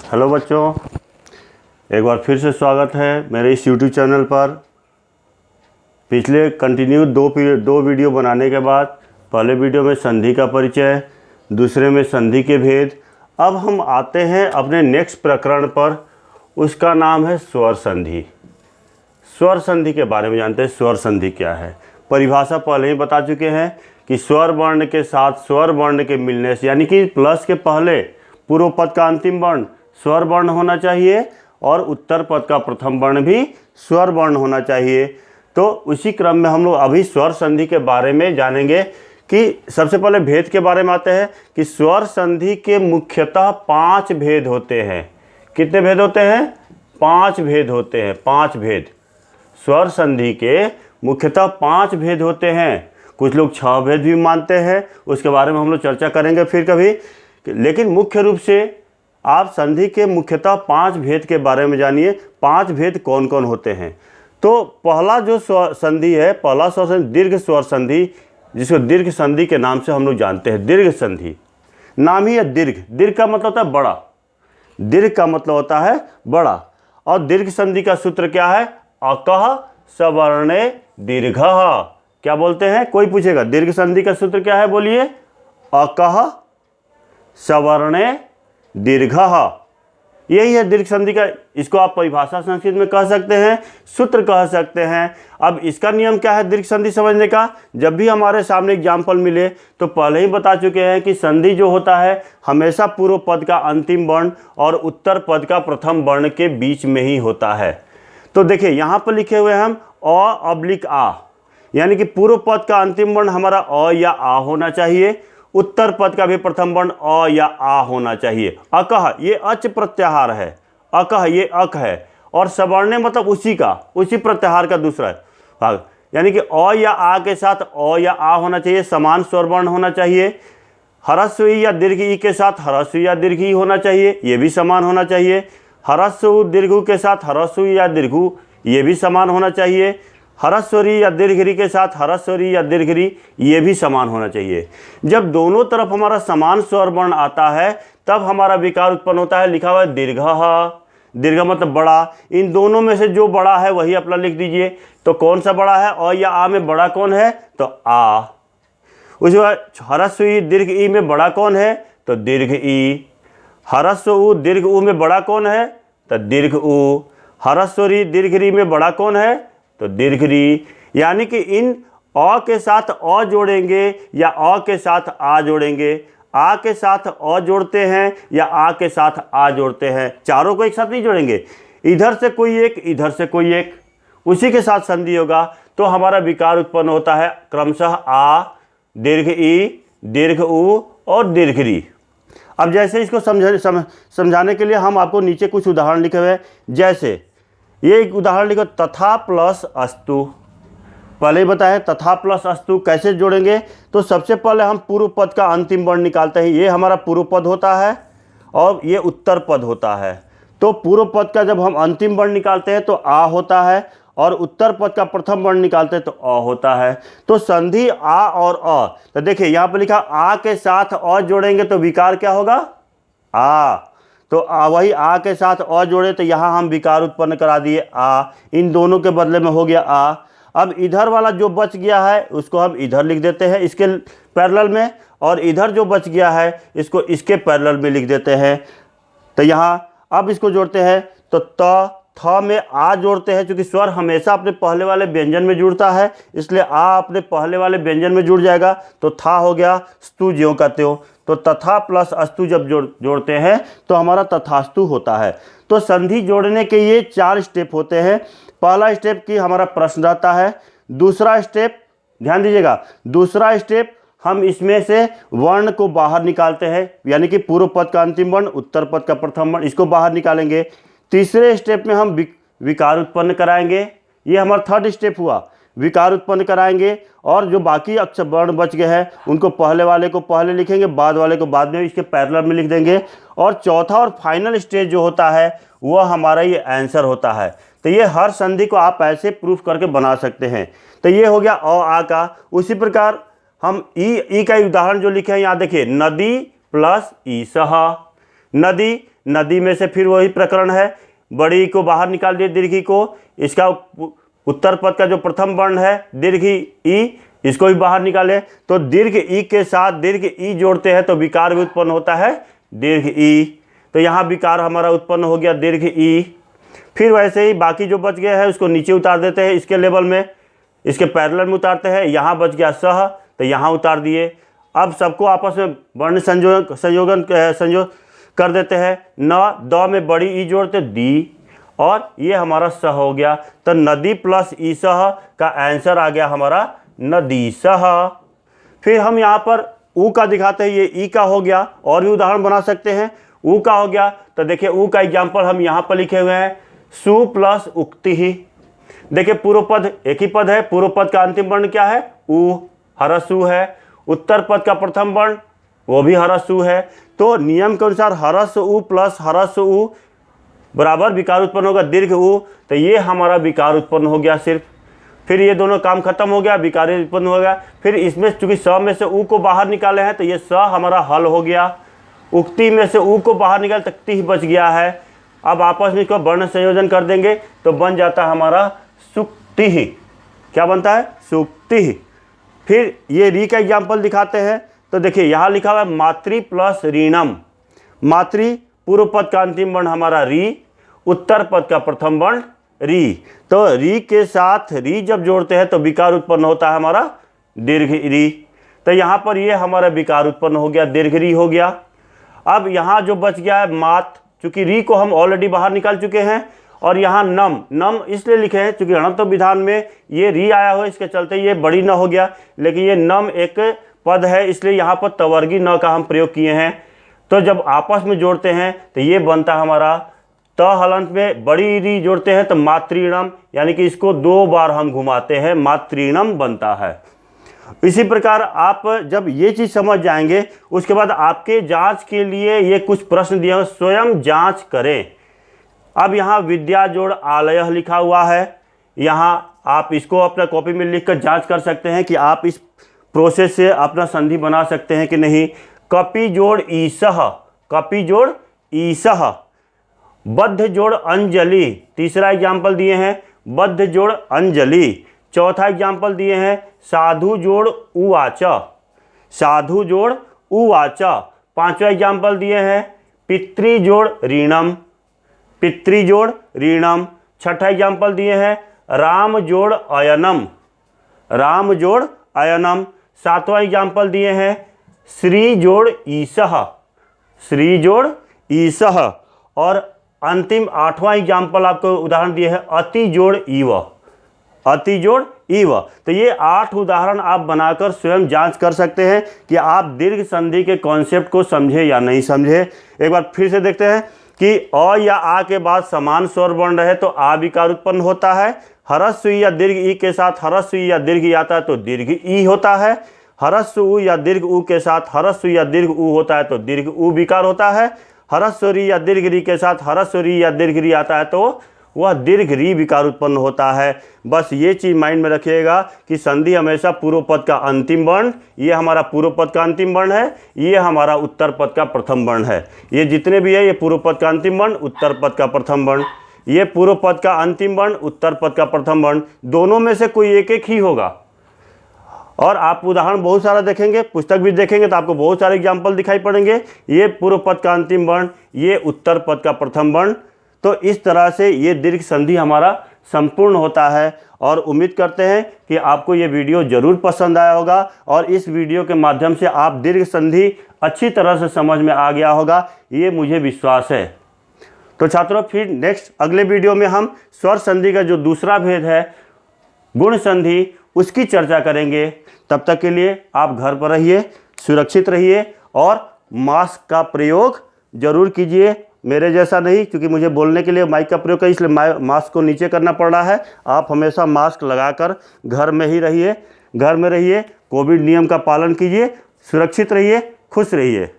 Hello बच्चों, एक बार फिर से स्वागत है मेरे इस यूट्यूब चैनल पर। पिछले कंटिन्यू दो वीडियो बनाने के बाद पहले वीडियो में संधि का परिचय, दूसरे में संधि के भेद। अब हम आते हैं अपने नेक्स्ट प्रकरण पर, उसका नाम है स्वर संधि। स्वर संधि के बारे में जानते हैं। स्वर संधि क्या है? परिभाषा पहले ही बता चुके हैं कि स्वर वर्ण के साथ स्वर वर्ण के मिलने से, यानी कि प्लस के पहले पूर्व पद का अंतिम वर्ण स्वर वर्ण होना चाहिए और उत्तर पद का प्रथम वर्ण भी स्वर वर्ण होना चाहिए। तो उसी क्रम में हम लोग अभी स्वर संधि के बारे में जानेंगे कि सबसे पहले भेद के बारे में आते हैं कि स्वर संधि के मुख्यतः 5 भेद होते हैं। कितने भेद होते हैं? 5 भेद होते हैं। 5 भेद। स्वर संधि के मुख्यतः 5 भेद होते हैं। कुछ लोग 6 भेद भी मानते हैं, उसके बारे में हम लोग चर्चा करेंगे फिर कभी। लेकिन मुख्य रूप से आप संधि के मुख्यतः 5 भेद के बारे में जानिए। 5 भेद कौन कौन होते हैं? तो पहला जो संधि है, पहला स्वर संधि दीर्घ स्वर संधि, जिसको दीर्घ संधि के नाम से हम लोग जानते हैं। दीर्घ संधि नाम ही है दीर्घ। दीर्घ का मतलब होता है बड़ा। दीर्घ का मतलब होता है बड़ा। और दीर्घ संधि का सूत्र क्या है? अकः सवर्णे दीर्घः। क्या बोलते हैं? कोई पूछेगा दीर्घ संधि का सूत्र क्या है? बोलिए। अकः सवर्णे दीर्घः। यही है दीर्घ संधि का। इसको आप परिभाषा संस्कृत में कह सकते हैं, सूत्र कह सकते हैं। अब इसका नियम क्या है दीर्घ संधि समझने का? जब भी हमारे सामने एग्जाम्पल मिले तो पहले ही बता चुके हैं कि संधि जो होता है हमेशा पूर्व पद का अंतिम वर्ण और उत्तर पद का प्रथम वर्ण के बीच में ही होता है। तो देखिए यहाँ पर लिखे हुए हैं हम अ/आ, यानी कि पूर्व पद का अंतिम वर्ण हमारा अ या आ होना चाहिए। उत्तर पद का भी प्रथम वर्ण अ या आ होना चाहिए। अकः ये अच प्रत्याहार है। अकः ये अक है। और सवर्णे मतलब उसी प्रत्याहार का दूसरा भाग, यानी कि अ या आ के साथ अ या आ होना चाहिए। समान स्वर वर्ण होना चाहिए। ह्रस्व ई या दीर्घ ई के साथ ह्रस्व या दीर्घ ई होना चाहिए, ये भी समान होना चाहिए। ह्रस्व दीर्घ के साथ ह्रस्व या दीर्घ ये भी समान होना चाहिए। ह्रस्वरी या दीर्घरी के साथ ह्रस्वरी या दीर्घरी ये भी समान होना चाहिए। जब दोनों तरफ हमारा समान स्वर वर्ण आता है तब हमारा विकार उत्पन्न होता है। लिखा हुआ है दीर्घः। दीर्घ मतलब बड़ा। इन दोनों में से जो बड़ा है वही अपना लिख दीजिए। तो कौन सा बड़ा है? अ या आ में बड़ा कौन है? तो आ। उसके बाद ह्रस्व ई दीर्घ ई में बड़ा कौन है? तो दीर्घ ई। ह्रस्व उ दीर्घ उ में बड़ा कौन है? तो दीर्घ उ। ह्रस्वरी दीर्घ री में बड़ा कौन है? तो दीर्घ री। यानी कि इन अ के साथ अ जोड़ेंगे या अ के साथ आ जोड़ेंगे, आ के साथ अ जोड़ते हैं या आ के साथ आ जोड़ते हैं, चारों को एक साथ नहीं जोड़ेंगे। इधर से कोई एक, इधर से कोई एक, उसी के साथ संधि होगा तो हमारा विकार उत्पन्न होता है क्रमशः आ, दीर्घ ई, दीर्घ उ और दीर्घ री। अब जैसे इसको समझाने के लिए हम आपको नीचे कुछ उदाहरण लिखे हुए हैं। जैसे ये एक उदाहरण लिखो, तथा प्लस अस्तु। पहले ही बताया तथा प्लस अस्तु कैसे जोड़ेंगे। तो सबसे पहले हम पूर्व पद का अंतिम वर्ण निकालते हैं। ये हमारा पूर्व पद होता है और ये उत्तर पद होता है। तो पूर्व पद का जब हम अंतिम वर्ण निकालते हैं तो आ होता है और उत्तर पद का प्रथम वर्ण निकालते हैं तो अ होता है। तो संधि आ और अ। तो देखिए यहाँ पर लिखा आ के साथ अ जोड़ेंगे तो विकार क्या होगा? आ। तो वही आ के साथ अ जोड़े तो यहाँ हम विकार उत्पन्न करा दिए आ। इन दोनों के बदले में हो गया आ। अब इधर वाला जो बच गया है उसको हम इधर लिख देते हैं इसके पैरेलल में, और इधर जो बच गया है इसको इसके पैरेलल में लिख देते हैं। तो यहाँ अब इसको जोड़ते हैं तो त थ में आ जोड़ते हैं। क्योंकि स्वर हमेशा अपने पहले वाले व्यंजन में जुड़ता है, इसलिए आ अपने पहले वाले व्यंजन में जुड़ जाएगा। तो था हो गया स्तु ज्यों का त्यों। तो तथा प्लस अस्तु जब जोड़ते हैं तो हमारा तथास्तु होता है। तो संधि जोड़ने के ये 4 स्टेप होते हैं। पहला स्टेप की हमारा प्रश्न रहता है। दूसरा स्टेप, ध्यान दीजिएगा, दूसरा स्टेप हम इसमें से वर्ण को बाहर निकालते हैं, यानी कि पूर्व पद का अंतिम वर्ण, उत्तर पद का प्रथम वर्ण, इसको बाहर निकालेंगे। तीसरे स्टेप में हम विकार उत्पन्न कराएंगे। ये हमारा थर्ड स्टेप हुआ। विकार उत्पन्न कराएंगे और जो बाकी अक्षर वर्ण बच गए हैं उनको पहले वाले को पहले लिखेंगे, बाद वाले को बाद में इसके पैरेलल में लिख देंगे। और चौथा और फाइनल स्टेज जो होता है वह हमारा ये आंसर होता है। तो ये हर संधि को आप ऐसे प्रूफ करके बना सकते हैं। तो ये हो गया अ आ का। उसी प्रकार हम ई का उदाहरण जो लिखे हैं यहाँ देखिए, नदी प्लस ईसह। नदी, नदी में से फिर वही प्रकरण है, बड़ी को बाहर निकाल दिए दीर्घ को, इसका उत्तर पद का जो प्रथम वर्ण है दीर्घ ई, इसको भी बाहर निकाले तो दीर्घ ई के साथ दीर्घ ई जोड़ते हैं तो विकार भी उत्पन्न होता है दीर्घ ई। तो यहाँ विकार हमारा उत्पन्न हो गया दीर्घ ई। फिर वैसे ही बाकी जो बच गया है उसको नीचे उतार देते हैं, इसके लेवल में, इसके पैरेलल में उतारते हैं। यहाँ बच गया सह, तो यहाँ उतार दिए। अब सबको आपस में वर्ण संयोग कर देते हैं। न द में बड़ी ई जोड़ते दी, और ये हमारा सह हो गया। तो नदी प्लस ई सह का आंसर आ गया हमारा नदी सह। फिर हम यहाँ पर ऊ का दिखाते हैं, ये ई का हो गया। और भी उदाहरण बना सकते हैं। ऊ का हो गया तो देखिए ऊ का एग्जाम्पल हम यहाँ पर लिखे हुए हैं, सु प्लस उक्ति ही। देखिए पूर्व पद एक ही पद है, पूर्व पद का अंतिम वर्ण क्या है, ऊ, हरसु है। उत्तर पद का प्रथम वर्ण वो भी हरसु है। तो नियम के अनुसार हरस ऊ प्लस हरस ऊ बराबर विकार उत्पन्न होगा दीर्घ ऊ। तो ये हमारा विकार उत्पन्न हो गया सिर्फ। फिर ये दोनों काम खत्म हो गया, विकार उत्पन्न हो गया। फिर इसमें चूंकि स में से ऊ को बाहर निकाले हैं तो ये स हमारा हल हो गया। उक्ति में से ऊ को बाहर निकाल तक ति बच गया है। अब आपस में इसको वर्ण संयोजन कर देंगे तो बन जाता है हमारा सुक्ति ही। क्या बनता है, सुक्ति ही। फिर ये री का एग्जाम्पल दिखाते हैं। तो देखिए यहाँ लिखा हुआ है मातृ प्लस ऋणम। मातृ पूर्व पद का अंतिम वर्ण हमारा री, उत्तर पद का प्रथम वर्ण री। तो री के साथ री जब जोड़ते हैं तो विकार उत्पन्न होता है हमारा दीर्घ री। तो यहाँ पर ये हमारा विकार उत्पन्न हो गया, दीर्घ री हो गया। अब यहाँ जो बच गया है मात, चूंकि री को हम ऑलरेडी बाहर निकाल चुके हैं। और यहाँ नम, नम इसलिए लिखे हैं चूंकि अणत्व विधान में ये री आया हो, इसके चलते ये बड़ी न हो गया। लेकिन ये नम एक पद है इसलिए यहाँ पर तवर्गी न का हम प्रयोग किए हैं। तो जब आपस में जोड़ते हैं तो ये बनता हमारा त हलंत में बड़ी री जोड़ते हैं तो मातृणम, यानी कि इसको दो बार हम घुमाते हैं, मातृणम बनता है। इसी प्रकार आप जब ये चीज़ समझ जाएंगे उसके बाद आपके जांच के लिए ये कुछ प्रश्न दिए हैं, स्वयं जांच करें। अब यहाँ विद्या जोड़ आलय लिखा हुआ है, यहाँ आप इसको अपना कॉपी में लिख कर जाँच कर सकते हैं कि आप इस प्रोसेस से अपना संधि बना सकते हैं कि नहीं। कपि जोड़ ईसह, कपि जोड़ ईसह। बद्ध जोड़ अंजलि, तीसरा एग्जाम्पल दिए हैं बद्ध जोड़ अंजलि। चौथा एग्जाम्पल दिए हैं साधु जोड़ उवाच, साधु जोड़ उवाच। पांचवा एग्जाम्पल दिए हैं पितृ जोड़ ऋणम, पितृ जोड़ ऋणम। छठा एग्जाम्पल दिए हैं राम जोड़ अयनम, राम जोड़ अयनम। सातवां एग्जाम्पल दिए हैं श्री जोड़ ईसह, श्री जोड़ ईसह। और अंतिम आठवां एग्जाम्पल आपको उदाहरण दिए हैं अति जोड़ ईव, अति जोड़ ईव। तो ये 8 उदाहरण आप बनाकर स्वयं जांच कर सकते हैं कि आप दीर्घ संधि के कॉन्सेप्ट को समझे या नहीं समझे। एक बार फिर से देखते हैं कि अ या आ के बाद समान स्वर वर्ण रहे तो आ विकार उत्पन्न होता है। हरस्व या दीर्घ ई के साथ हरस्व या दीर्घ ई आता है तो दीर्घ ई होता है। हरस्व उ या दीर्घ उ के साथ हरस्व या दीर्घ उ होता है तो दीर्घ उ विकार होता है। हरस्व री या दीर्घ री के साथ हरस्व री या दीर्घ री आता है तो वह दीर्घ री विकार उत्पन्न होता है। बस ये चीज़ माइंड में रखिएगा कि संधि हमेशा पूर्व पद का अंतिम वर्ण, ये हमारा पूर्व पद का अंतिम वर्ण है, ये हमारा उत्तर पद का प्रथम वर्ण है। ये जितने भी है ये पूर्व पद का अंतिम वर्ण, उत्तर पद का प्रथम वर्ण। ये पूर्व पद का अंतिम वर्ण, उत्तर पद का प्रथम वर्ण, दोनों में से कोई एक एक ही होगा। और आप उदाहरण बहुत सारा देखेंगे, पुस्तक भी देखेंगे तो आपको बहुत सारे एग्जाम्पल दिखाई पड़ेंगे। ये पूर्व पद का अंतिम वर्ण, ये उत्तर पद का प्रथम वर्ण। तो इस तरह से ये दीर्घ संधि हमारा संपूर्ण होता है। और उम्मीद करते हैं कि आपको ये वीडियो ज़रूर पसंद आया होगा और इस वीडियो के माध्यम से आप दीर्घ संधि अच्छी तरह से समझ में आ गया होगा, ये मुझे विश्वास है। तो छात्रों फिर नेक्स्ट अगले वीडियो में हम स्वर संधि का जो दूसरा भेद है गुण संधि, उसकी चर्चा करेंगे। तब तक के लिए आप घर पर रहिए, सुरक्षित रहिए और मास्क का प्रयोग जरूर कीजिए। मेरे जैसा नहीं, क्योंकि मुझे बोलने के लिए माइक का प्रयोग है इसलिए मास्क को नीचे करना पड़ रहा है। आप हमेशा मास्क लगाकर घर में ही रहिए, घर में रहिए, कोविड नियम का पालन कीजिए, सुरक्षित रहिए, खुश रहिए।